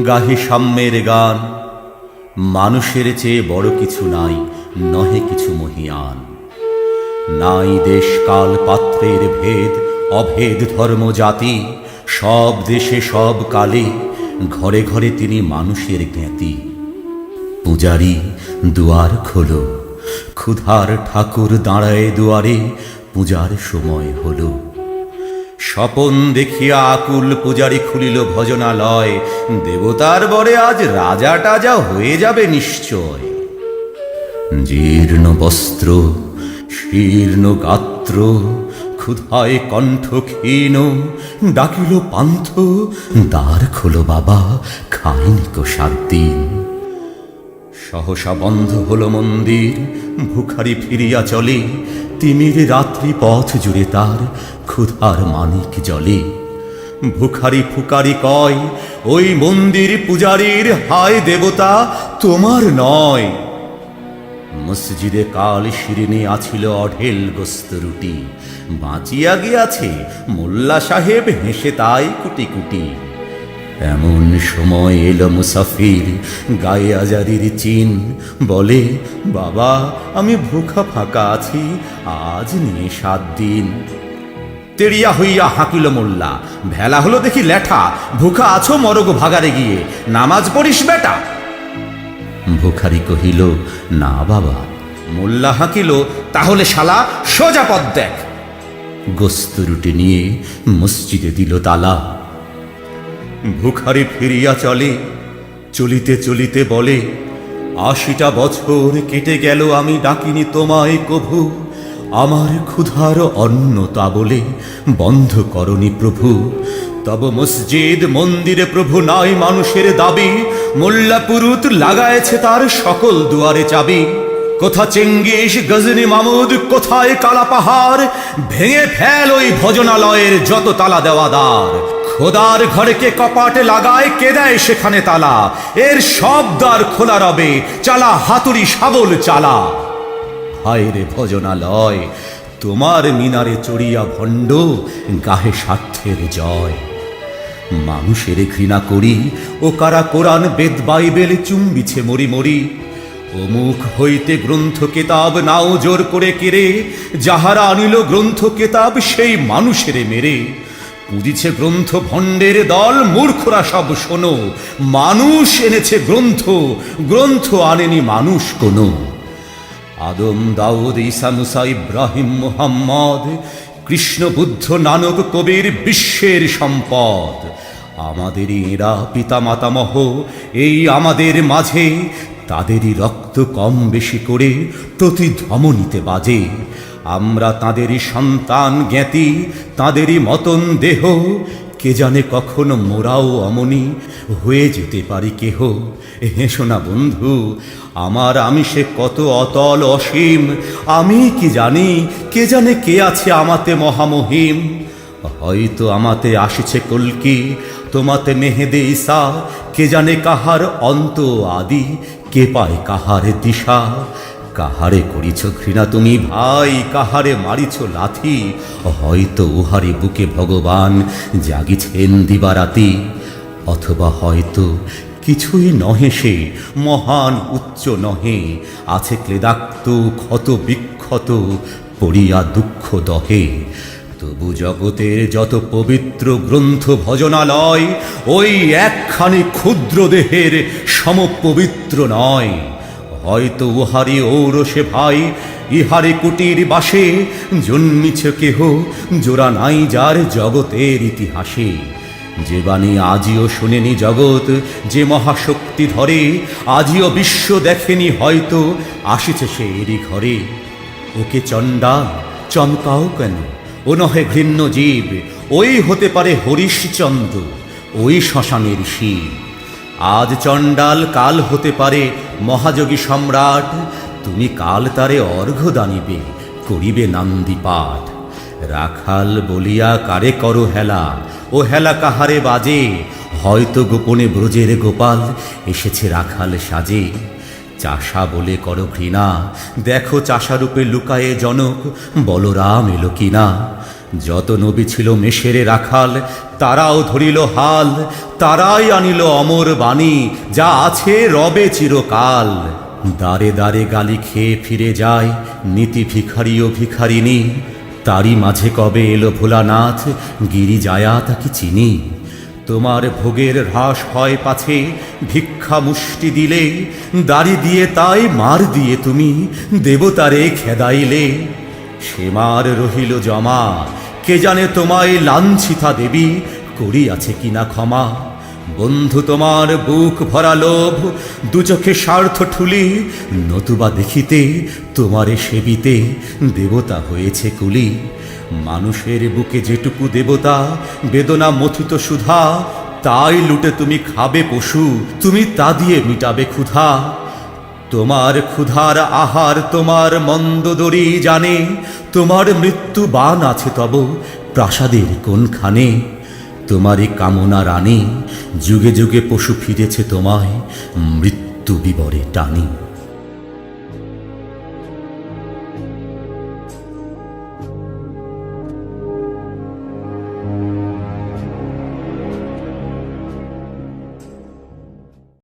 গাহি সাম্যের গান। মানুষের চেয়ে বড় কিছু নাই, নহে কিছু মহিয়ান। নাই দেশ কাল পাত্রের ভেদ, অভেদ ধর্ম জাতি। সব দেশে সব কালে ঘরে ঘরে তিনি মানুষের জ্ঞাতি। পূজারি দুয়ার খোলো, ক্ষুধার ঠাকুর দাঁড়ায় দুয়ারে, পূজার সময় হলো। স্বপন দেখিয়া আকুল পূজারি খুলিল ভজনালয়। দেবতার বরে আজ রাজা টাজা হয়ে যাবে নিশ্চয়। জীর্ণ বস্ত্র, শীর্ণ গাত্র, ক্ষুধায় কণ্ঠ ক্ষীণ, ডাকিল পান্থ, দ্বার খোলো বাবা, খাইনি কো 7 দিন। সহসা বন্ধ হলো মন্দির, ভিখারি ফিরিয়া চলে। তিমির রাত্রি পথ জুড়ে তার ক্ষুধার মানিক জলে। ভিখারি ফুকারি কয়, ওই মন্দির পূজারীর, হায় দেবতা তোমার নয়। মসজিদে কাল শিরিনে আছিল অঢেল গোস্ত রুটি। বাঁচিয়া গিয়াছে মোল্লা সাহেব, হেসে তাই কুটি কুটি। এমন সময় এলো মুসাফির, গায়ে আজারির চিন। বলে, বাবা আমি ভুখা ফাঁকা আছি, আজ নিয়ে 7 দিন। তেড়িয়া হইয়া হাঁকিল মোল্লা, ভেলা হলো দেখি লেঠা। ভুখা আছো মরগ ভাগারে গিয়ে, নামাজ পড়িস বেটা। ভিখারি কহিল, না বাবা। মোল্লা হাঁকিল, তাহলে শালা সোজা পথ দেখ। গোস্ত রুটি নিয়ে মসজিদে দিল তালা। ভিখারি ফিরিয়া চলে, চলিতে চলিতে বলে, 80টা বছর কেটে গেল আমি ডাকিনি তোমায় কভু। আমার ক্ষুধার অন্ন তা বলে বন্ধ করনি প্রভু। তব মসজিদ মন্দিরে প্রভু নাই মানুষের দাবি। মোল্লা পুরুত লাগায়েছে তার সকল দুয়ারে চাবি। কোথা চেঙ্গিস গজনী মামুদ, কোথায় কালা পাহাড়। ভেঙে ফেল ওই ভজনালয়ের যত তালা দেওয়া দ্বার। খোদার ঘরে কে কপাট লাগায়, কে দেয় সেখানে তালা। এর সব দ্বার খোলা রবে, চালা হাতুড়ি শাবল চালা। হায় রে ভজনালয়, তোমার মিনারে চড়িয়া ভণ্ড, গাহে স্বার্থের জয়। মানুষের ঘৃণা করি, ও কারা কোরআন বেদ বাইবেল চুম্বিছে মরি মরি। অমুক হইতে গ্রন্থ কেতাব নাও জোর করে কেড়ে। যাহারা আনিল গ্রন্থ কেতাব, সেই মানুষের মেরে। পুজিছে গ্রন্থ ভণ্ডের দল, মূর্খরা সব শোনো। মানুষ এনেছে গ্রন্থ, গ্রন্থ আনেনি মানুষ কোনো। আদম দাউদ ঈসা মুসা ইব্রাহিম মুহাম্মদ, কৃষ্ণ বুদ্ধ নানক কবির বিশ্বের সম্পদ। আমাদেরই এরা পিতা মাতামহ, এই আমাদের মাঝে। তাদেরই রক্ত কম বেশি করে প্রতি ধমনীতে বাজে। আমরা তাদেরই সন্তান জ্ঞাতি, তাদেরই মতন দেহ। কে জানে কখন মোরাও অমনি হয়ে যেতে পারি কেহ। হেসো না বন্ধু, আমার আমিষে কত অতল অসীম। আমি কি জানি, কে জানে কে আছে আমাতে মহামহিম। হয়তো আমাতে আসিছে কল্কি, তোমাতে মেহেদে ঈসা। কে জানে কাহার অন্ত আদি, কে পায় কাহার দিশা। কাহারে করিছ ঘৃণা তুমি ভাই, কাহারে মারিছ লাথি। হয়তো উহারি বুকে ভগবান জাগিছেন দিবারাতি। অথবা হয়তো কিছুই নহে সে, মহান উচ্চ নহে। আছে ক্লেদাক্ত ক্ষত বিক্ষত, পড়িয়া দুঃখ দহে। তবু জগতের যত পবিত্র গ্রন্থ ভজনালয়, ওই একখানি ক্ষুদ্র দেহের সমপবিত্র নয়। হয়তো উহারি ঔরসে ভাই, ইহারে কুটির বাসে। জন্মিছে কেহ জোড়া নাই যার জগতের ইতিহাসে। যে বাণী আজিও শুনেনি জগৎ, যে মহাশক্তি ধরে। আজিও বিশ্ব দেখেনি হয়তো, আসিছে সে এরই ঘরে। ওকে চণ্ডাল চমকাও কেন, ও নহে ঘৃণ্য জীব। ওই হতে পারে হরিশচন্দ্র, ওই শ্মশানের শিব। আজ চণ্ডাল কাল হতে পারে মহাযোগী সম্রাট। তুমি কাল তারে অর্ঘ্য দানিবে, করিবে নান্দি পাঠ। রাখাল বলিয়া কারে করো হেলা, ও হেলা কাহারে বাজে। হয়তো গোপনে ব্রজের গোপাল এসেছে রাখাল সাজে। চাষা বলে করো ঘৃণা, দেখো চাষারূপে লুকায়ে জনক। বলরাম এলো কিনা, যত নবী ছিল মেষেরে রাখাল, তারাও ধরিল হাল, তারাই আনিল অমর বাণী, যা আছে রবে চিরকাল। দ্বারে দ্বারে গালি খেয়ে ফিরে যায় নীতি ভিখারি ও ভিখারিনী, তারই মাঝে কবে এলো ভোলানাথ, গিরিজায়া তাকে চিনি। তোমার ভোগের হ্রাস হয় পাছে ভিক্ষা মুষ্টি দিলে, দাড়ি দিয়ে তাই মার দিয়ে তুমি দেবতারে খেদাইলে। সে মার রহিল জমা, কে জানে তোমায় লাঞ্ছিতা দেবী করিয়াছে কিনা ক্ষমা। বন্ধু তোমার বুক ভরা লোভ, দু চোখে স্বার্থ ঠুলি, নতুবা দেখিতে তোমারে সেবিতে দেবতা হয়েছে কুলি। মানুষের বুকে যেটুকু দেবতা, বেদনা মথিত সুধা, তাই লুটে তুমি খাবে পশু, তুমি তা দিয়ে মিটাবে ক্ষুধা। তোমার ক্ষুধার আহার তোমার মন্দোদরি জানে, তোমার মৃত্যু বান আছে তব প্রাসাদের কোনখানে। তোমারই কামনা রানী, যুগে যুগে পশু ফিরেছে তোমায় মৃত্যু বিবরে টানি।